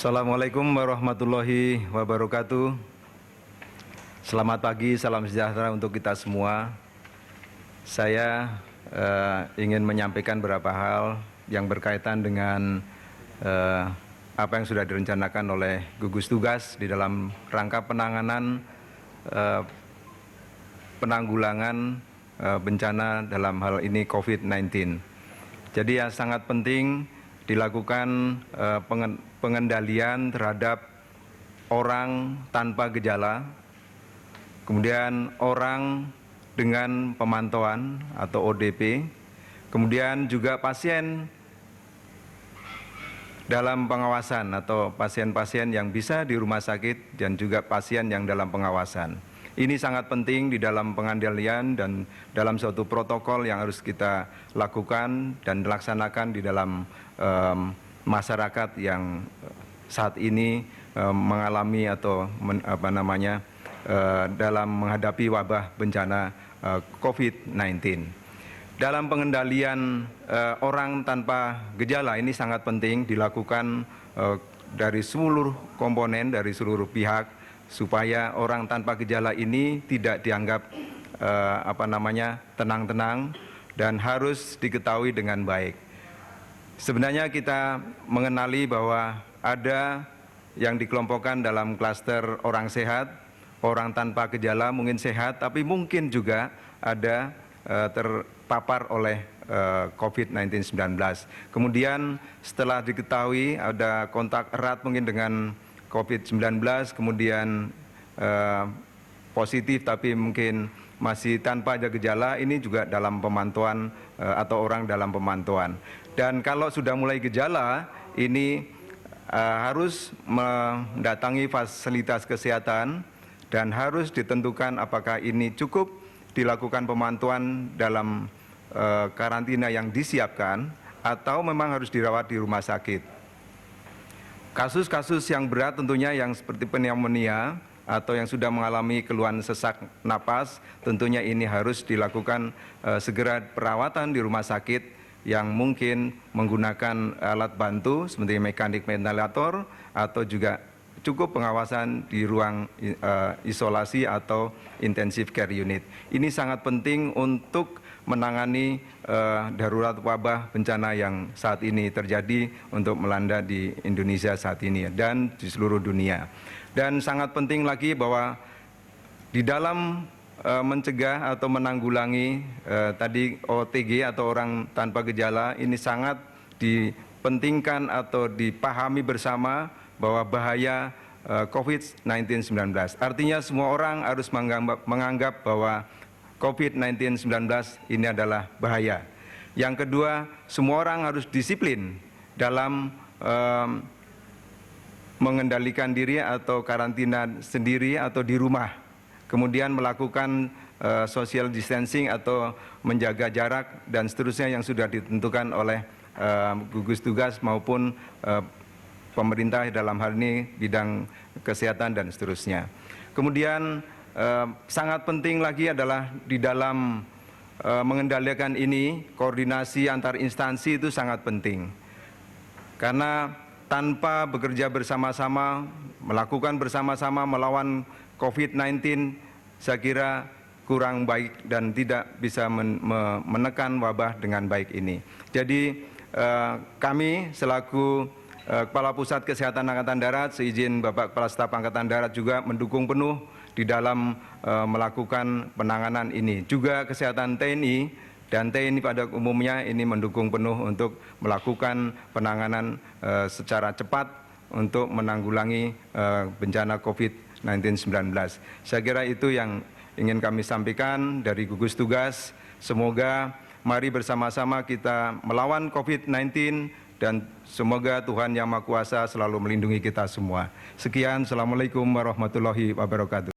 Assalamualaikum warahmatullahi wabarakatuh. Selamat pagi, salam sejahtera untuk kita semua. Saya ingin menyampaikan beberapa hal yang berkaitan dengan apa yang sudah direncanakan oleh gugus tugas di dalam rangka penanggulangan bencana dalam hal ini COVID-19. Jadi yang sangat penting dilakukan pengendalian terhadap orang tanpa gejala, kemudian orang dengan pemantauan atau ODP, kemudian juga pasien dalam pengawasan atau pasien-pasien yang bisa di rumah sakit dan juga pasien yang dalam pengawasan. Ini sangat penting di dalam pengendalian dan dalam suatu protokol yang harus kita lakukan dan dilaksanakan di dalam masyarakat yang saat ini mengalami atau dalam menghadapi wabah bencana COVID-19. Dalam pengendalian orang tanpa gejala ini sangat penting dilakukan dari seluruh komponen, dari seluruh pihak, supaya orang tanpa gejala ini tidak dianggap tenang-tenang dan harus diketahui dengan baik. Sebenarnya kita mengenali bahwa ada yang dikelompokkan dalam klaster orang sehat, orang tanpa gejala mungkin sehat, tapi mungkin juga ada terpapar oleh COVID-19. Kemudian setelah diketahui ada kontak erat mungkin dengan COVID-19, kemudian positif tapi mungkin masih tanpa ada gejala, ini juga dalam pemantauan atau orang dalam pemantauan. Dan kalau sudah mulai gejala, ini harus mendatangi fasilitas kesehatan dan harus ditentukan apakah ini cukup dilakukan pemantauan dalam karantina yang disiapkan atau memang harus dirawat di rumah sakit. Kasus-kasus yang berat tentunya yang seperti pneumonia atau yang sudah mengalami keluhan sesak napas, tentunya ini harus dilakukan segera perawatan di rumah sakit yang mungkin menggunakan alat bantu seperti mekanik ventilator atau juga cukup pengawasan di ruang isolasi atau intensive care unit. Ini sangat penting untuk menangani darurat wabah bencana yang saat ini terjadi untuk melanda di Indonesia saat ini dan di seluruh dunia. Dan sangat penting lagi bahwa di dalam mencegah atau menanggulangi tadi OTG atau orang tanpa gejala ini sangat dipentingkan atau dipahami bersama bahwa bahaya COVID-19. Artinya semua orang harus menganggap bahwa COVID-19 ini adalah bahaya. Yang kedua, semua orang harus disiplin dalam mengendalikan diri atau karantina sendiri atau di rumah. Kemudian melakukan social distancing atau menjaga jarak dan seterusnya yang sudah ditentukan oleh gugus tugas maupun pemerintah dalam hal ini bidang kesehatan dan seterusnya. Kemudian sangat penting lagi adalah di dalam mengendalikan ini, koordinasi antar instansi itu sangat penting. Karena tanpa bekerja bersama-sama, melakukan bersama-sama melawan COVID-19, saya kira kurang baik dan tidak bisa menekan wabah dengan baik ini. Jadi kami selaku Kepala Pusat Kesehatan Angkatan Darat, seizin Bapak Kepala Staf Angkatan Darat juga mendukung penuh di dalam melakukan penanganan ini. Juga kesehatan TNI dan TNI pada umumnya ini mendukung penuh untuk melakukan penanganan secara cepat untuk menanggulangi bencana COVID-19. Saya kira itu yang ingin kami sampaikan dari gugus tugas. Semoga mari bersama-sama kita melawan COVID-19 dan semoga Tuhan Yang Maha Kuasa selalu melindungi kita semua. Sekian, Assalamualaikum warahmatullahi wabarakatuh.